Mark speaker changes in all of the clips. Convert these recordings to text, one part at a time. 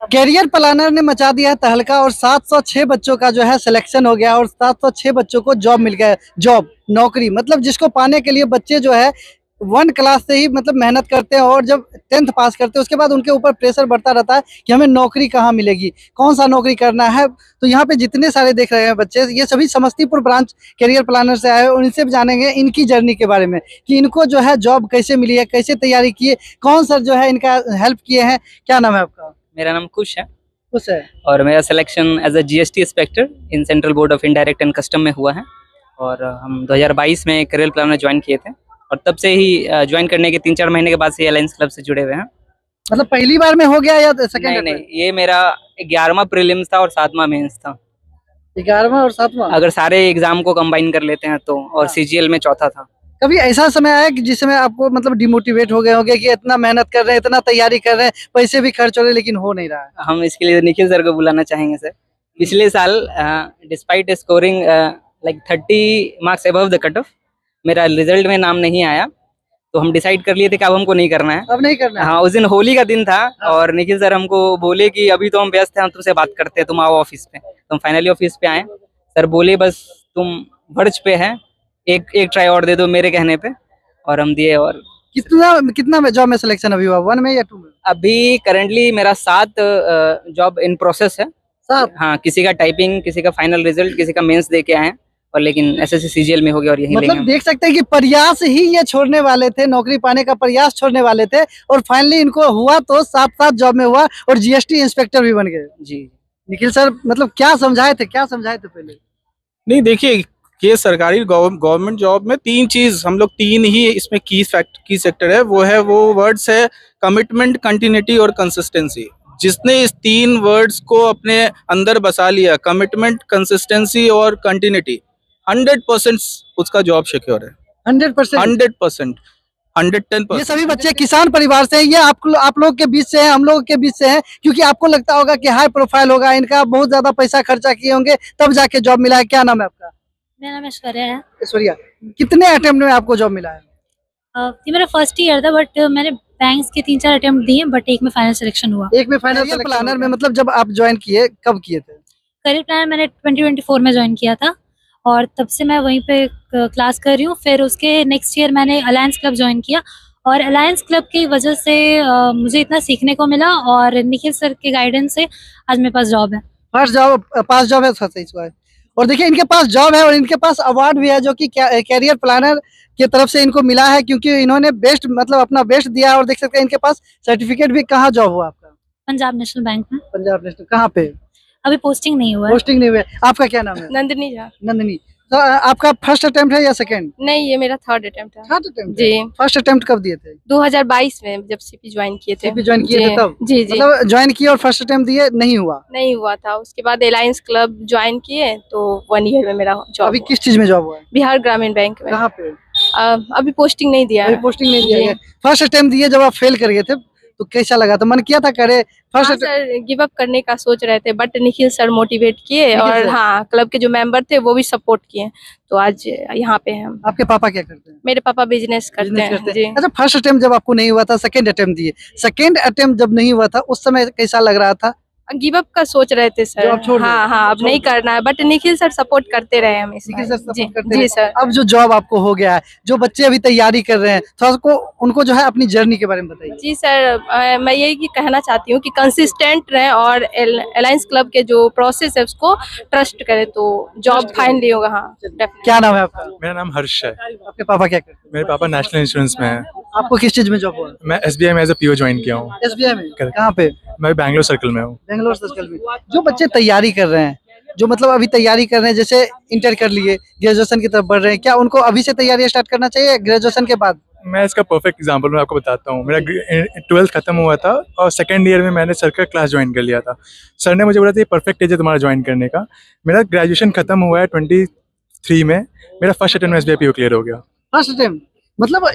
Speaker 1: Career planner ने मचा दिया है तहलका और 706 बच्चों का जो है सिलेक्शन हो गया और 706 बच्चों को जॉब मिल गया। जॉब नौकरी मतलब जिसको पाने के लिए बच्चे जो है 1 क्लास से ही मतलब मेहनत करते हैं और जब 10th पास करते हैं उसके बाद उनके ऊपर प्रेशर बढ़ता रहता है कि हमें नौकरी कहाँ मिलेगी, कौन सा नौकरी करना है। तो यहाँ पे जितने सारे देख रहे हैं बच्चे, ये सभी समस्तीपुर ब्रांच कैरियर प्लानर से आए हैं और इनसे भी जानेंगे इनकी जर्नी के बारे में कि इनको जो है जॉब कैसे मिली है, कैसे तैयारी की है, कौन सर जो है इनका हेल्प किए हैं। क्या नाम है आपका?
Speaker 2: मेरा नाम खुश है
Speaker 1: खुश है।
Speaker 2: और मेरा selection as a GST inspector in central board of indirect and custom में हुआ है और हम 2022 में करियर प्लानर ज्वाइन किए थे और तब से ही ज्वाइन करने के 3-4 महीने के बाद से अलायंस क्लब से जुड़े हुए हैं।
Speaker 1: मतलब पहली बार में हो गया या सेकंड?
Speaker 2: नहीं, ये मेरा 11वां प्रीलिम्स था और 7वां मेंस था।
Speaker 1: 11वां और 7वां
Speaker 2: अगर सारे एग्जाम को कंबाइन कर लेते हैं तो, और सीजीएल में चौथा था।
Speaker 1: कभी ऐसा समय आया कि जिसमें आपको मतलब डिमोटिवेट हो गए होंगे कि इतना मेहनत कर रहे हैं, इतना तैयारी कर रहे हैं, पैसे भी खर्च हो रहे हैं लेकिन हो नहीं रहा है?
Speaker 2: हम इसके लिए निखिल सर को बुलाना चाहेंगे सर। पिछले साल despite scoring like 30 marks above the cut off मेरा रिजल्ट में नाम नहीं आया, तो हम डिसाइड कर लिए थे कि अब हमको नहीं करना है।
Speaker 1: अब नहीं करना है?
Speaker 2: हाँ, उस दिन होली का दिन था और निखिल सर हमको बोले कि अभी तो हम व्यस्त हैं, हम तुमसे बात करते हैं, तुम आओ ऑफिस पे। तो हम फाइनली ऑफिस पे आए। सर बोले बस तुम वर्ज पे है, एक ट्राई और दे दो मेरे कहने पे, और हम दिए। और
Speaker 1: कितना जॉब में सिलेक्शन अभी हुआ, 1 में या 2 में?
Speaker 2: अभी करंटली मेरा 7 जॉब इन प्रोसेस है।
Speaker 1: 7?
Speaker 2: हाँ, किसी का टाइपिंग, किसी का फाइनल रिजल्ट, किसी का मेंस दे के आए हैं और लेकिन एसएससी सीजीएल में हो गया और यही
Speaker 1: मतलब
Speaker 2: लेंगे।
Speaker 1: देख सकते हैं कि प्रयास ही ये छोड़ने वाले थे, नौकरी पाने का प्रयास छोड़ने वाले थे और फाइनली इनको हुआ तो 7 जॉब में हुआ और जीएसटी इंस्पेक्टर भी बन गए।
Speaker 2: जी
Speaker 1: निखिल सर मतलब क्या समझाए थे पहले?
Speaker 3: नहीं, देखिए, ये सरकारी गवर्नमेंट जॉब में 3 चीज, हम लोग 3 ही इसमें की सेक्टर है। वो वर्ड्स है कमिटमेंट, कंटिन्यूटी और कंसिस्टेंसी। जिसने इस 3 वर्ड्स को अपने अंदर बसा लिया, कमिटमेंट, कंसिस्टेंसी और कंटिन्यूटी, 100% उसका जॉब सिक्योर है।
Speaker 1: 100%?
Speaker 3: 100%, 110%।
Speaker 1: ये सभी बच्चे किसान परिवार से हैं, ये आप लोग के बीच से हैं, हम लोग के बीच से हैं, क्योंकि आपको लगता होगा कि हाई प्रोफाइल होगा इनका, बहुत ज्यादा पैसा खर्चा किए होंगे तब जाके जॉब मिला है। क्या नाम है आपका?
Speaker 4: मेरा नाम ऐश्वर्या है।
Speaker 1: ऐश्वर्या, कितने अटेम्प्ट में आपको जॉब मिला है?
Speaker 4: ये मेरा फर्स्ट ईयर था, बट मैंने बैंक्स के 3-4 अटेम्प्ट दिए, बट एक में फाइनल सिलेक्शन हुआ।
Speaker 1: एक में फाइनल प्लानर में मतलब जब आप ज्वाइन किए कब किए थे?
Speaker 4: करियर प्लानर मैंने 2024 में ज्वाइन किया था और तब से मैं वहीं पे क्लास कर रही हूँ। फिर उसके नेक्स्ट ईयर मैंने अलायंस क्लब ज्वाइन किया और अलायंस क्लब की वजह से मुझे इतना सीखने को मिला और निखिल सर के गाइडेंस से आज मेरे पास जॉब है।
Speaker 1: पास जॉब है सही है। और देखिए इनके पास जॉब है और इनके पास अवार्ड भी है जो कि कैरियर प्लानर की तरफ से इनको मिला है, क्योंकि इन्होंने बेस्ट मतलब अपना बेस्ट दिया। और देख सकते हैं इनके पास सर्टिफिकेट भी। कहाँ जॉब हुआ आपका?
Speaker 4: पंजाब नेशनल बैंक में।
Speaker 1: पंजाब नेशनल, कहाँ पे?
Speaker 4: अभी पोस्टिंग नहीं हुआ है।
Speaker 1: पोस्टिंग नहीं हुआ है। आपका क्या नाम है?
Speaker 5: नंदिनी झा।
Speaker 1: नंदिनी। तो आपका फर्स्ट अटेम्प्ट है या सेकंड?
Speaker 5: नहीं, ये मेरा 3rd अटेम्प्ट है।
Speaker 1: 3rd अटेम्प्ट
Speaker 5: जी।
Speaker 1: फर्स्ट अटेम्प्ट कब दिए थे?
Speaker 5: 2022 में जब सीपी ज्वाइन किए थे।
Speaker 1: सीपी ज्वाइन किए थे तब?
Speaker 5: जी जी।
Speaker 1: मतलब ज्वाइन किए और फर्स्ट अटेम्प्ट दिए, नहीं हुआ?
Speaker 5: नहीं हुआ था। उसके बाद अलायंस क्लब ज्वाइन किए तो 1 ईयर में मेरा जॉब।
Speaker 1: अभी किस चीज में जॉब हुआ है?
Speaker 5: बिहार ग्रामीण बैंक में।
Speaker 1: कहाँ पे?
Speaker 5: अभी पोस्टिंग नहीं दिया
Speaker 1: अभी
Speaker 5: है।
Speaker 1: पोस्टिंग नहीं दिया
Speaker 5: जी।
Speaker 1: गया। फर्स्ट अटेम्प्ट दिए जब आप फेल कर गए थे तो कैसा लगा था? मन किया था करे
Speaker 5: हाँ
Speaker 1: फर्स्ट?
Speaker 5: सर, गिव अप करने का सोच रहे थे, बट निखिल सर मोटिवेट किए
Speaker 1: निखिल
Speaker 5: और
Speaker 1: सर।
Speaker 5: हाँ, क्लब के जो मेंबर थे वो भी सपोर्ट किए, तो आज यहाँ पे हैं हम।
Speaker 1: आपके पापा क्या करते हैं?
Speaker 5: मेरे पापा बिजनेस करते
Speaker 1: बिजनेस
Speaker 5: हैं।
Speaker 1: करते
Speaker 5: जी।
Speaker 1: हैं। अच्छा, फर्स्ट अटेम्प्ट जब आपको नहीं हुआ था, सेकंड अटेम्प्ट दिए, सेकंड अटेम्प्ट जब नहीं हुआ था उस समय कैसा लग रहा था?
Speaker 5: गिव अप का सोच रहे थे सर।
Speaker 1: जॉब छोड़ दो।
Speaker 5: हाँ हाँ, अब नहीं करना है, बट निखिल सर सपोर्ट करते रहे हमें।
Speaker 1: निखिल सर सपोर्ट
Speaker 5: जी
Speaker 1: करते
Speaker 5: जी
Speaker 1: हैं।
Speaker 5: सर।
Speaker 1: अब जो जॉब आपको हो गया है, जो बच्चे अभी तैयारी कर रहे हैं, थोड़ा सा उनको जो है अपनी जर्नी के बारे में बताइए।
Speaker 5: जी सर, मैं यही कहना चाहती हूँ कि कंसिस्टेंट रहें और अलायंस क्लब के जो प्रोसेस है उसको ट्रस्ट करें, तो जॉब फाइनली होगा। हाँ,
Speaker 1: क्या नाम है आपका?
Speaker 6: मेरा नाम हर्ष है।
Speaker 1: आपके पापा क्या करते हैं?
Speaker 6: मेरे पापा नेशनल इंश्योरेंस में है।
Speaker 1: आपको किस चीज में जॉब हुआ?
Speaker 6: मैं एसबीआई में एज ए पीओ ज्वाइन किया हूँ।
Speaker 1: एसबीआई में?
Speaker 6: Correct.
Speaker 1: कहाँ पे?
Speaker 6: मैं बैंगलोर सर्कल में हूँ।
Speaker 1: बेंगलोर सर्कल में। जो बच्चे तैयारी कर रहे हैं, जो मतलब अभी तैयारी कर रहे हैं, जैसे इंटर कर लिए, ग्रेजुएशन की तरफ बढ़ रहे हैं, क्या उनको अभी से तैयारी स्टार्ट करना चाहिए ग्रेजुएशन के बाद?
Speaker 6: मैं इसका परफेक्ट एग्जांपल मैं आपको बताता हूँ। मेरा 12th खत्म हुआ था और सेकेंड ईयर में मैंने सर का क्लास ज्वाइन कर लिया था। सर ने मुझे बोला था ये परफेक्ट एज है तुम्हारा ज्वाइन करने का। मेरा ग्रेजुएशन खत्म हुआ है 23 में। मेरा फर्स्ट अटेम्प्ट में एसबीआई पीओ क्लियर हो गया।
Speaker 1: फर्स्ट अटेम्प्ट मतलब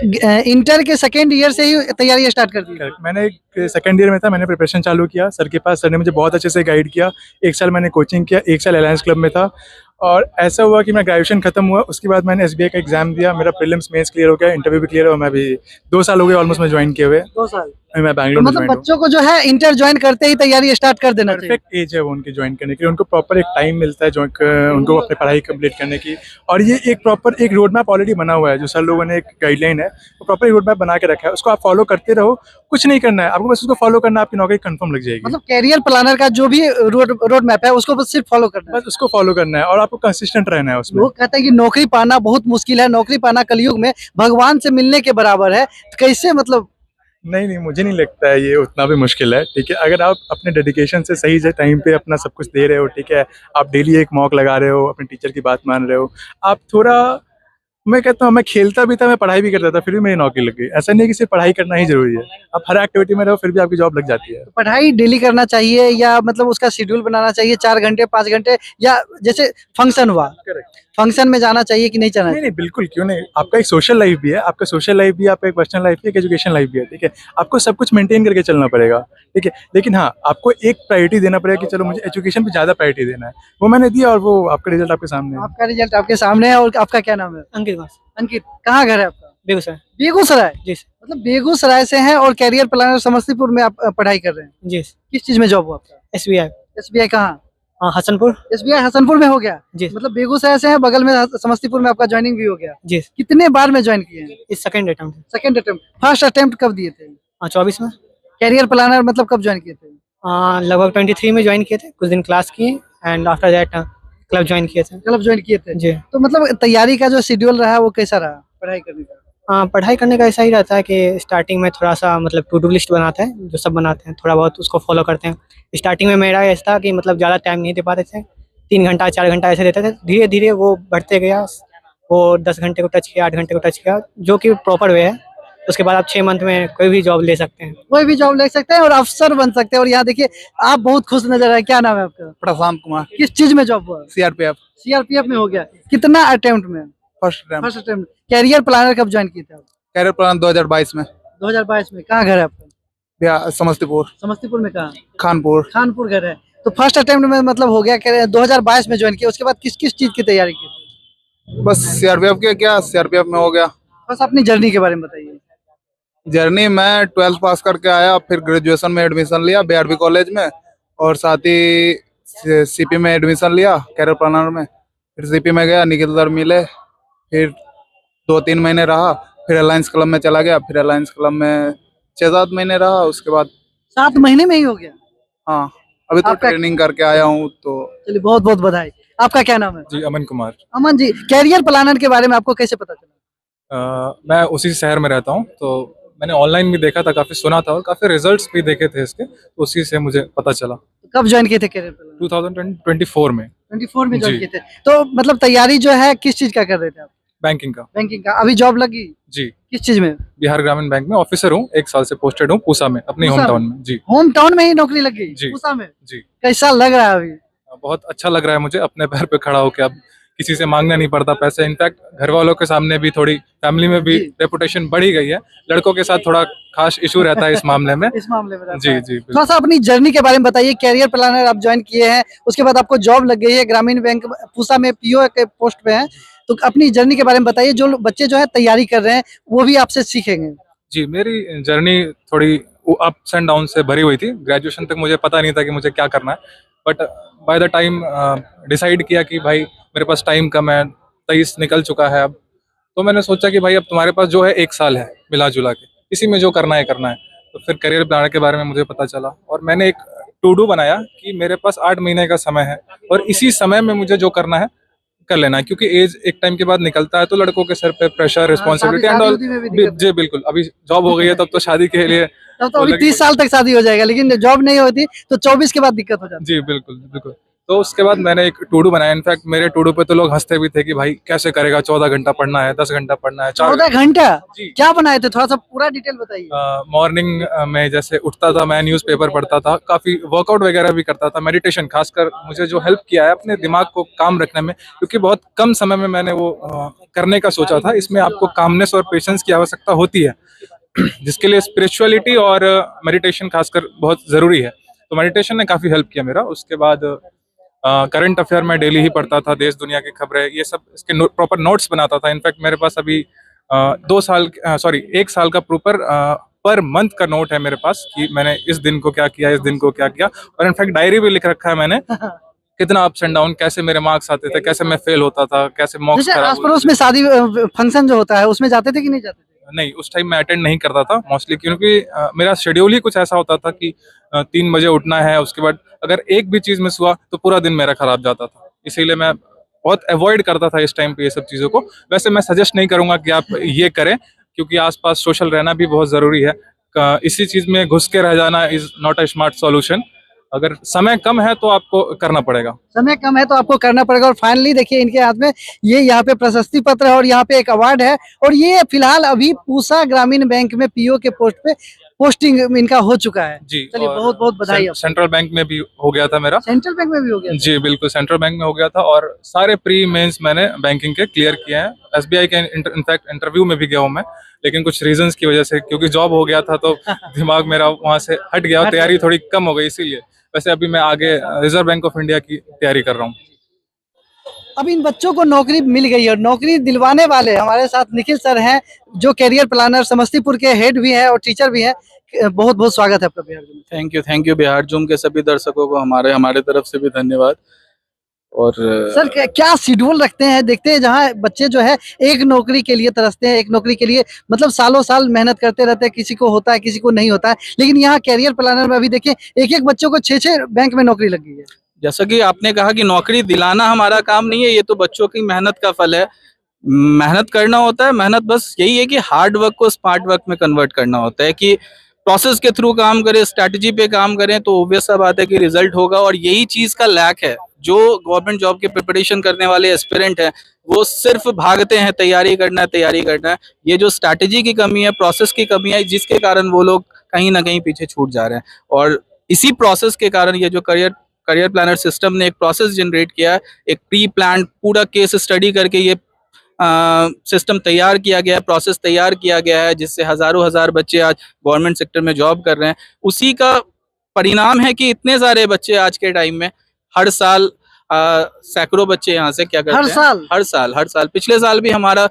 Speaker 1: इंटर के सेकेंड ईयर से ही तैयारी स्टार्ट कर दी?
Speaker 6: Correct. मैंने सेकेंड ईयर में था, मैंने प्रिपरेशन चालू किया सर के पास। सर ने मुझे बहुत अच्छे से गाइड किया। 1 साल मैंने कोचिंग किया, 1 साल अलायंस क्लब में था और ऐसा हुआ कि मैं ग्रेजुएशन खत्म हुआ, उसके बाद मैंने एसबीआई का एग्जाम दिया, मेरा प्रीलिम्स मेंस क्लियर हो गया, इंटरव्यू भी क्लियर हुआ। मैं अभी 2 साल हो गए ऑलमोस्ट मैं ज्वाइन किए हुए।
Speaker 1: 2 साल
Speaker 6: मैं
Speaker 1: तो
Speaker 6: बैंगलोर में
Speaker 1: मतलब
Speaker 6: ज्वाइन हूँ।
Speaker 1: बच्चों को जो है इंटर ज्वाइन करते ही तैयारी स्टार्ट कर देना चाहिए।
Speaker 6: परफेक्ट एज है वो उनकी ज्वाइन करने के लिए, उनको प्रॉपर एक टाइम मिलता है जो उनको अपनी पढ़ाई कंप्लीट करने की। और ये एक प्रॉपर एक रोड मैप ऑलरेडी बना हुआ है, जो सर लोगों ने एक गाइडलाइन है, वो प्रॉपर एक रोड मैप बना के रखा है, उसको आप फॉलो करते रहो, कुछ नहीं करना है आपको, बस उसको फॉलो करना है, आपकी नौकरी कंफर्म लग जाएगी।
Speaker 1: मतलब कैरियर प्लानर का जो भी रोड मैप है उसको बस सिर्फ फॉलो करना है।
Speaker 6: बस उसको फॉलो करना है और आपको कंसिस्टेंट रहना है उसमें।
Speaker 1: लोग कहते हैं कि नौकरी पाना बहुत मुश्किल है, नौकरी पाना कलयुग में भगवान से मिलने के बराबर है, तो कैसे मतलब?
Speaker 6: नहीं, मुझे नहीं लगता है ये उतना भी मुश्किल है। ठीक है, अगर आप अपने डेडिकेशन से सही से टाइम पे अपना सब कुछ दे रहे हो, ठीक है, आप डेली एक मॉक लगा रहे हो, अपने टीचर की बात मान रहे हो, आप थोड़ा, मैं कहता हूँ मैं खेलता भी था, मैं पढ़ाई भी करता था, फिर भी मेरी नौकरी लग गई। ऐसा नहीं है कि सिर्फ पढ़ाई करना ही जरूरी है, आप हर एक्टिविटी में रहो फिर भी आपकी जॉब लग जाती है।
Speaker 1: पढ़ाई डेली करना चाहिए या मतलब उसका शेड्यूल बनाना चाहिए 4 घंटे 5 घंटे, या जैसे फंक्शन हुआ फंक्शन में जाना चाहिए कि नहीं जाना
Speaker 6: नहीं, बिल्कुल क्यों नहीं। आपका एक सोशल लाइफ भी है, आपका सोशल लाइफ भी है, आपका एक पर्सनल लाइफ भी है, एक एजुकेशन लाइफ भी है। ठीक है, आपको सब कुछ मेंटेन करके चलना पड़ेगा। ठीक है, लेकिन हाँ, आपको एक प्रायोरिटी देना पड़ेगा कि चलो मुझे एजुकेशन पे ज़्यादा प्रायोरिटी देना है, वो मैंने दिया और वो आपका रिजल्ट आपके सामने है।
Speaker 1: आपका रिजल्ट आपके सामने है। और आपका क्या नाम है?
Speaker 7: अंकित
Speaker 1: अंकित, कहाँ घर है आपका?
Speaker 7: बेगूसराय।
Speaker 1: बेगूसराय?
Speaker 7: जी
Speaker 1: मतलब बेगूसराय से हैं और कैरियर प्लानर समस्तीपुर में आप पढ़ाई कर रहे हैं।
Speaker 7: जी।
Speaker 1: किस चीज में जॉब हुआ आपका?
Speaker 7: SBI।
Speaker 1: एसबीआई कहाँ?
Speaker 7: हाँ, हसनपुर।
Speaker 1: एसबीआई हसनपुर में हो गया।
Speaker 7: जी
Speaker 1: मतलब बेगूसराय से है, बगल में समस्तीपुर में आपका ज्वाइनिंग भी हो गया।
Speaker 7: जी।
Speaker 1: कितने बार में ज्वाइन किए हैं?
Speaker 7: इस second attempt.
Speaker 1: Second attempt. First attempt कब दिए थे?
Speaker 7: हाँ, 24 में।
Speaker 1: कैरियर प्लानर मतलब कब ज्वाइन किए थे?
Speaker 7: लगभग 23 में ज्वाइन किए थे, कुछ दिन क्लास किए and after that club join किए थे।
Speaker 1: क्लब ज्वाइन किए थे।
Speaker 7: जी।
Speaker 1: तो मतलब तैयारी का जो शेड्यूल रहा वो कैसा रहा पढ़ाई करने का?
Speaker 7: पढ़ाई करने का ऐसा ही रहता है कि स्टार्टिंग में थोड़ा सा मतलब टू डू लिस्ट बनाते हैं, जो सब बनाते हैं, थोड़ा बहुत उसको फॉलो करते हैं। स्टार्टिंग में मेरा ऐसा था कि मतलब ज़्यादा टाइम नहीं दे पाते थे, 3 घंटा 4 घंटा ऐसे देते थे। धीरे धीरे वो बढ़ते गया, वो 10 घंटे को टच किया, 8 घंटे को टच किया, जो कि प्रॉपर वे है। उसके बाद आप 6 मंथ में कोई भी जॉब ले सकते हैं।
Speaker 1: कोई भी जॉब ले सकते हैं और अफसर बन सकते हैं। और यहाँ देखिए आप बहुत खुश नजर आए। क्या नाम है आपका?
Speaker 8: प्रशांत कुमार,
Speaker 1: किस चीज में जॉब हुआ?
Speaker 8: सीआरपीएफ
Speaker 1: सीआरपीएफ में हो गया। कितना अटेम्प्ट में?
Speaker 8: First attempt.
Speaker 1: First attempt. Career planner कब ज्वाइन किए थे आप?
Speaker 8: कैरियर प्लान 2022 में
Speaker 1: 2022 में। कहाँ घर है आपका?
Speaker 8: समस्तीपुर,
Speaker 1: समस्तीपुर में कहाँ?
Speaker 8: खानपुर।
Speaker 1: खानपुर घर है। तो फर्स्ट अटेम्प्ट में मतलब हो गया, 2022 में ज्वाइन किया। उसके बाद किस किस चीज की तैयारी की?
Speaker 8: बस सीआरपीएफ के, क्या सीआरपीएफ में हो गया।
Speaker 1: बस अपनी जर्नी के बारे में बताइए।
Speaker 8: जर्नी, मैं 12th पास करके आया, फिर ग्रेजुएशन में एडमिशन लिया बीआरबी कॉलेज में, और साथ ही सीपी में एडमिशन लिया कैरियर प्लानर में। फिर सीपी में गया, निखिल सर मिले, फिर 2-3 महीने रहा, फिर अलायंस क्लब में चला गया, फिर अलायंस क्लब में 6-7 महीने रहा। उसके बाद
Speaker 1: 7 महीने में ही हो गया?
Speaker 8: हाँ, अभी तो
Speaker 1: आपका-
Speaker 8: ट्रेनिंग करके आया हूँ। तो
Speaker 1: चलिए बहुत बहुत बधाई। आपका क्या नाम है?
Speaker 9: जी, अमन कुमार।
Speaker 1: अमन जी, कैरियर प्लानर के बारे में आपको कैसे पता चला?
Speaker 9: मैं उसी शहर में रहता हूँ, तो मैंने ऑनलाइन भी देखा था, काफ़ी सुना था और काफ़ी रिजल्ट्स भी देखे थे इसके, तो उसी से मुझे पता चला।
Speaker 1: कब ज्वाइन किए थे कैरियर प्लानर?
Speaker 9: 2024 में।
Speaker 1: 24 में ज्वाइन
Speaker 9: जी।
Speaker 1: किए थे। तो मतलब तैयारी जो है किस चीज का कर रहे थे आप?
Speaker 9: बैंकिंग का।
Speaker 1: बैंकिंग का। अभी जॉब लगी?
Speaker 9: जी,
Speaker 1: किस चीज में?
Speaker 9: बिहार ग्रामीण बैंक में ऑफिसर हूँ, 1 साल से पोस्टेड हूँ पूसा में, अपनी
Speaker 1: पूसा
Speaker 9: होम टाउन
Speaker 1: में?
Speaker 9: में। जी
Speaker 1: होम टाउन में ही नौकरी लग गई?
Speaker 9: जी।
Speaker 1: पूसा में?
Speaker 9: जी,
Speaker 1: कैसा लग रहा है अभी?
Speaker 9: बहुत अच्छा लग रहा है मुझे अपने पैर पे खड़ा होकर। अब किसी से मांगना नहीं पड़ता पैसे। इनफैक्ट घर वालों के सामने भी, थोड़ी फैमिली में भी
Speaker 1: जी।
Speaker 9: रेपुटेशन बढ़ी गई है। लड़कों के साथ थोड़ा खास इशू रहता है इस मामले में।
Speaker 1: इस मामले में रहता
Speaker 9: जी
Speaker 1: है।
Speaker 9: जी, बिल्कुल।
Speaker 1: थोड़ा सा अपनी जर्नी के बारे में बताइए। कैरियर प्लानर आप ज्वाइन किए हैं, उसके बाद आपको जॉब लग गई है ग्रामीण बैंक पूसा में, पीओ के पोस्ट पे हैं। तो अपनी जर्नी के बारे में बताइए, जो बच्चे जो है तैयारी कर रहे हैं वो भी आपसे सीखेंगे।
Speaker 9: जी, मेरी जर्नी थोड़ी अप्स एंड डाउन से भरी हुई थी। ग्रेजुएशन तक मुझे पता नहीं था कि मुझे क्या करना है, but by the time decide किया कि भाई मेरे पास टाइम कम है, 23 निकल चुका है अब, तो मैंने सोचा कि भाई अब तुम्हारे पास जो है 1 साल है मिला जुला के, इसी में जो करना है करना है। तो फिर करियर प्लानर के बारे में मुझे पता चला और मैंने एक टू डू बनाया कि मेरे पास 8 महीने का समय है और इसी समय में मुझे जो करना है कर लेना है, क्योंकि एज एक टाइम के बाद निकलता है तो लड़कों के सर पे प्रेशर, रिस्पॉन्सिबिलिटी एंड ऑल। जी बिल्कुल, अभी जॉब हो गई है तब तो शादी के लिए
Speaker 1: तब तो अभी 30 साल तक शादी हो जाएगा, लेकिन जॉब नहीं होती तो 24 के बाद दिक्कत हो जाती
Speaker 9: जी बिल्कुल बिल्कुल। तो उसके बाद मैंने एक टूडू बनाया। इनफैक्ट मेरे टूडू पे तो लोग हंसते भी थे कि भाई कैसे करेगा, 14 घंटा पढ़ना है, 10 घंटा पढ़ना है,
Speaker 1: 14 घंटा?
Speaker 9: जी।
Speaker 1: क्या बनाए थे, थोड़ा सा पूरा डिटेल बताइए।
Speaker 9: मॉर्निंग में जैसे उठता था मैं, न्यूज़पेपर पढ़ता था, काफ़ी वर्कआउट वगैरह भी करता था, मेडिटेशन खासकर मुझे जो हेल्प किया है अपने दिमाग को काम रखने में, क्योंकि बहुत कम समय में मैंने वो करने का सोचा था। इसमें आपको कामनेस और पेशेंस की आवश्यकता होती है जिसके लिए स्पिरिचुअलिटी और मेडिटेशन खासकर बहुत ज़रूरी है। तो मेडिटेशन ने काफ़ी हेल्प किया मेरा। उसके बाद करंट अफेयर मैं डेली ही पढ़ता था, देश दुनिया की खबरें, ये सब इसके प्रॉपर नोट्स बनाता था। इनफैक्ट मेरे पास अभी 1 साल का प्रॉपर पर मंथ का नोट है मेरे पास कि मैंने इस दिन को क्या किया, इस दिन को क्या किया। और इनफैक्ट डायरी भी लिख रखा है मैंने, कितना अप्स एंड डाउन, कैसे मेरे मार्क्स आते थे, कैसे मैं फेल होता था, कैसे मॉक्स
Speaker 1: जैसे
Speaker 9: खराब
Speaker 1: आस पड़ोस में शादी फंक्शन जो होता है उसमें जाते थे कि नहीं जाते थे?
Speaker 9: नहीं, उस टाइम मैं अटेंड नहीं करता था मोस्टली, क्योंकि मेरा शेड्यूल ही कुछ ऐसा होता था कि 3 बजे उठना है, उसके बाद अगर एक भी चीज मिस हुआ तो पूरा दिन मेरा खराब जाता था। इसीलिए मैं बहुत अवॉइड करता था इस टाइम पे ये सब चीज़ों को। वैसे मैं सजेस्ट नहीं करूंगा कि आप ये करें, क्योंकि आसपास सोशल रहना भी बहुत ज़रूरी है। इसी चीज़ में घुस के रह जाना is not a smart solution. अगर समय कम है तो आपको करना पड़ेगा।
Speaker 1: समय कम है तो आपको करना पड़ेगा। और फाइनली देखिए इनके हाथ में ये यहाँ पे प्रशस्ति पत्र है और यहाँ पे एक अवार्ड है। और ये फिलहाल अभी पूसा ग्रामीण बैंक में पीओ के पोस्ट पे पोस्टिंग इनका हो चुका है।
Speaker 9: जी,
Speaker 1: चलिए
Speaker 9: और
Speaker 1: बहुत बहुत बधाई।
Speaker 9: सेंट्रल बैंक में भी हो गया था मेरा।
Speaker 1: सेंट्रल बैंक में भी हो गया?
Speaker 9: जी बिल्कुल, सेंट्रल बैंक में हो गया था और सारे प्री मेंस मैंने बैंकिंग के क्लियर किए हैं। एसबीआई के इनफैक्ट इंटरव्यू में भी गया हूँ मैं, लेकिन कुछ रीजंस की वजह से, क्योंकि जॉब हो गया था तो दिमाग मेरा वहाँ से हट गया, तैयारी थोड़ी कम हो गई इसीलिए। वैसे अभी मैं आगे रिजर्व बैंक ऑफ इंडिया की तैयारी कर रहा हूँ।
Speaker 1: अब इन बच्चों को नौकरी मिल गई है और नौकरी दिलवाने वाले हमारे साथ निखिल सर हैं, जो कैरियर प्लानर समस्तीपुर के हेड भी हैं और टीचर भी हैं। बहुत बहुत स्वागत है आपका Bihar zoom.
Speaker 3: Thank you Bihar zoom के सभी दर्शकों को हमारे तरफ से भी धन्यवाद। और
Speaker 1: सर क्या शेड्यूल रखते हैं? देखते हैं जहाँ बच्चे जो है एक नौकरी के लिए तरसते हैं, एक नौकरी के लिए मतलब सालों साल मेहनत करते रहते हैं, किसी को होता है किसी को नहीं होता है, लेकिन यहाँ कैरियर प्लानर में अभी देखिए एक एक बच्चों को 6-6 बैंक में नौकरी लग गई है।
Speaker 3: जैसा कि आपने कहा कि नौकरी दिलाना हमारा काम नहीं है, ये तो बच्चों की मेहनत का फल है। मेहनत करना होता है, मेहनत बस यही है कि हार्ड वर्क को स्मार्ट वर्क में कन्वर्ट करना होता है, कि प्रोसेस के थ्रू काम करें, स्ट्रैटेजी पे काम करें तो ऑब्वियस सा बात है कि रिजल्ट होगा। और यही चीज का लैक है, जो गवर्नमेंट जॉब की प्रिपरेशन करने वाले एस्पिरेंट हैं वो सिर्फ भागते हैं तैयारी करना है। ये जो स्ट्रैटेजी की कमी है, प्रोसेस की कमी है, जिसके कारण वो लोग कहीं ना कहीं पीछे छूट जा रहे हैं। और इसी प्रोसेस के कारण ये जो करियर प्लानर सिस्टम ने एक प्रोसेस जनरेट किया है, एक प्री प्लान पूरा केस स्टडी करके ये सिस्टम तैयार किया गया है, प्रोसेस तैयार किया गया है, जिससे हजारों हजार बच्चे आज गवर्नमेंट सेक्टर में जॉब कर रहे हैं। उसी का परिणाम है कि इतने सारे बच्चे आज के टाइम में हर साल सैकड़ों बच्चे यहाँ से क्या करते हैं, हर साल पिछले साल भी हमारा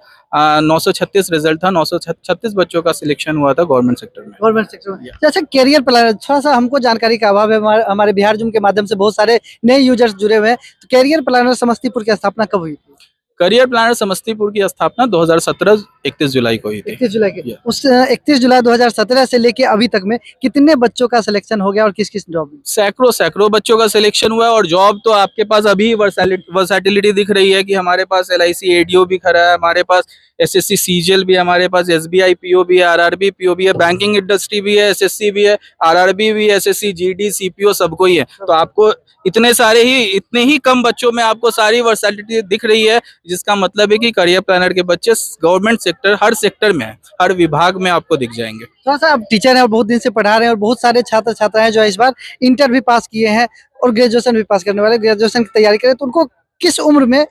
Speaker 3: 936 रिजल्ट था, 936 बच्चों का सिलेक्शन हुआ था गवर्नमेंट सेक्टर में।
Speaker 1: जैसे कैरियर प्लानर, थोड़ा सा हमको जानकारी का अभाव है, हमारे बिहार जूम के माध्यम से बहुत सारे नए यूजर्स जुड़े हुए हैं, तो कैरियर प्लानर समस्तीपुर की स्थापना कब हुई थी?
Speaker 3: करियर प्लानर समस्तीपुर की स्थापना 2017 31 जुलाई को हुई थी।
Speaker 1: 31 जुलाई की। उस 31 जुलाई 2017 से लेके अभी तक में कितने बच्चों का सिलेक्शन हो गया और किस किस जॉब में?
Speaker 3: सैकड़ों बच्चों का सिलेक्शन हुआ है। और जॉब तो आपके पास अभी वर्सैटिलिटी दिख रही है कि हमारे पास LIC ADO भी खड़ा है, हमारे पास SSC CGL भी है, हमारे पास SBI PO भी है, RRB PO भी है, बैंकिंग इंडस्ट्री भी है, SSC भी है, RRB भी, SSC GD CPO सबको ही है। तो आपको इतने ही कम बच्चों में आपको सारी वर्सैटिलिटी दिख रही है, जिसका मतलब है कि करियर प्लानर के बच्चे गवर्नमेंट सेक्टर, हर सेक्टर में है, हर विभाग में आपको दिख जाएंगे।
Speaker 1: थोड़ा सा आप टीचर हैं और बहुत दिन से पढ़ा रहे हैं और बहुत सारे छात्र छात्राएं जो इस बार इंटर भी पास किए हैं और ग्रेजुएशन भी पास करने वाले, ग्रेजुएशन की तैयारी करें, तो उनको किस उम्र में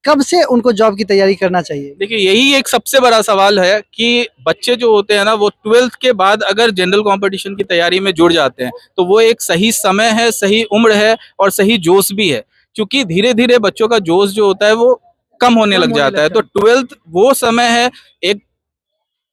Speaker 1: कब से उनको जॉब की तैयारी करना चाहिए?
Speaker 3: देखिए यही एक सबसे बड़ा सवाल है कि बच्चे जो होते हैं ना, वो 12th के बाद अगर जनरल कंपटीशन की तैयारी में जुड़ जाते हैं तो वो एक सही समय है, सही उम्र है और सही जोश भी है। क्योंकि धीरे धीरे बच्चों का जोश जो होता है वो कम होने लग जाता है। तो 12th वो समय है, एक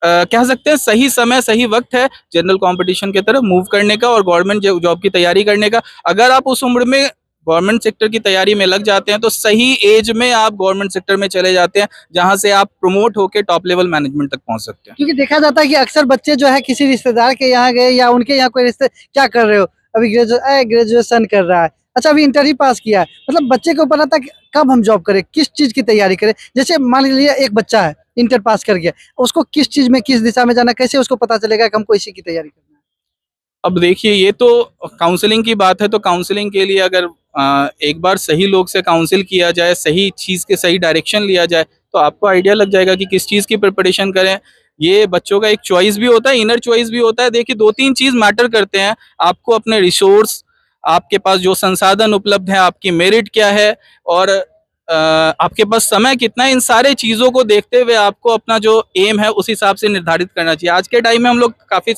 Speaker 3: कह सकते हैं सही समय, सही वक्त है जनरल कंपटीशन की तरफ मूव करने का और गवर्नमेंट जॉब की तैयारी करने का। अगर आप उस उम्र में गवर्नमेंट सेक्टर की तैयारी में लग जाते हैं तो सही एज में आप गवर्नमेंट सेक्टर में चले जाते हैं, जहां से आप प्रमोट होकर टॉप लेवल मैनेजमेंट तक पहुंच सकते हैं।
Speaker 1: क्योंकि देखा जाता है कि अक्सर बच्चे जो है किसी रिश्तेदार के यहाँ गए या उनके यहाँ कोई रिश्ते, क्या कर रहे हो, अभी ग्रेजुएशन कर रहा है, अच्छा अभी इंटर ही पास किया है, मतलब बच्चे को पता था कि कब हम जॉब करें, किस चीज की तैयारी करें। जैसे मान लीजिए एक बच्चा है इंटर पास कर गया, उसको किस चीज में किस दिशा में जाना, कैसे उसको पता चलेगा कि हमको इसी की तैयारी करना है?
Speaker 3: अब देखिए ये तो काउंसलिंग की बात है, तो काउंसलिंग के लिए अगर एक बार सही लोग से काउंसिल किया जाए, सही चीज़ के सही डायरेक्शन लिया जाए तो आपको आइडिया लग जाएगा कि किस चीज़ की प्रिपरेशन करें। ये बच्चों का एक चॉइस भी होता है, इनर चॉइस भी होता है। देखिए 2-3 चीज़ मैटर करते हैं, आपको अपने रिसोर्स, आपके पास जो संसाधन उपलब्ध है, आपकी मेरिट क्या है और आपके पास समय कितना है, इन सारे चीज़ों को देखते हुए आपको अपना जो एम है उस हिसाब से निर्धारित करना चाहिए। आज के टाइम में हम लोग काफ़ी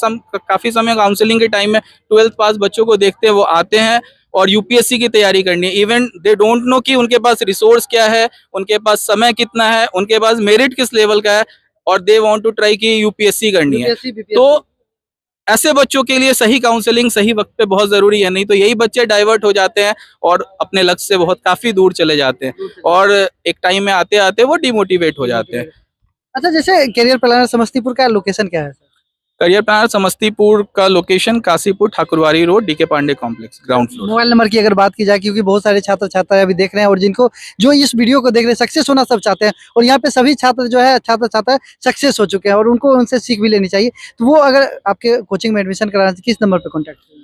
Speaker 3: समय काउंसलिंग के टाइम में 12th पास बच्चों को देखते हैं, वो आते हैं और यूपीएससी की तैयारी करनी है। इवन दे डोंट नो कि उनके पास रिसोर्स क्या है, उनके पास समय कितना है, उनके पास मेरिट किस लेवल का है, और दे वांट टू ट्राई कि यूपीएससी करनी है। तो ऐसे बच्चों के लिए सही काउंसलिंग सही वक्त पे बहुत जरूरी है, नहीं तो यही बच्चे डाइवर्ट हो जाते हैं और अपने लक्ष्य से बहुत काफी दूर चले जाते हैं और एक टाइम में आते आते वो डिमोटिवेट हो जाते हैं।
Speaker 1: अच्छा, जैसे करियर प्लानर समस्तीपुर का लोकेशन क्या है सर?
Speaker 3: करियर प्लानर समस्तीपुर का location Kashipur Thakurwadi road, DK Pandey complex, ground floor.
Speaker 1: Mobile number की अगर बात की जाए, क्योंकि बहुत सारे छात्र छात्राएं अभी देख रहे हैं और जिनको जो इस वीडियो को देख रहे हैं सक्सेस होना सब चाहते हैं, और यहाँ पे सभी छात्र जो है छात्र छात्रा सक्सेस हो चुके हैं और उनको उनसे सीख भी लेनी चाहिए। तो वो अगर आपके कोचिंग में एडमिशन कराना है, किस नंबर पर कॉन्टैक्ट करेंगे?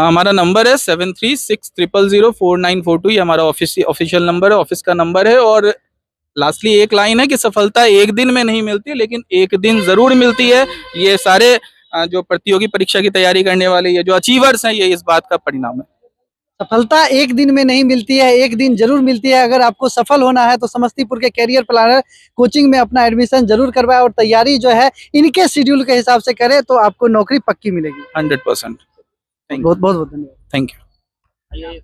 Speaker 3: हमारा नंबर है 7360004942, ये हमारा ऑफिशियल नंबर है, ऑफिस का नंबर है। और लास्टली एक लाइन है कि सफलता एक दिन में नहीं मिलती, लेकिन एक दिन जरूर मिलती है। ये सारे जो प्रतियोगी परीक्षा की तैयारी करने वाले ये जो अचीवर्स हैं, ये इस बात का परिणाम है।
Speaker 1: सफलता एक दिन में नहीं मिलती है, एक दिन जरूर मिलती है। अगर आपको सफल होना है तो समस्तीपुर के करियर प्लानर कोचिंग में अपना एडमिशन जरूर करवाएं और तैयारी जो है इनके शेड्यूल के हिसाब से करें तो आपको नौकरी पक्की मिलेगी।
Speaker 3: 100%।
Speaker 1: बहुत बहुत धन्यवाद।
Speaker 3: Thank you.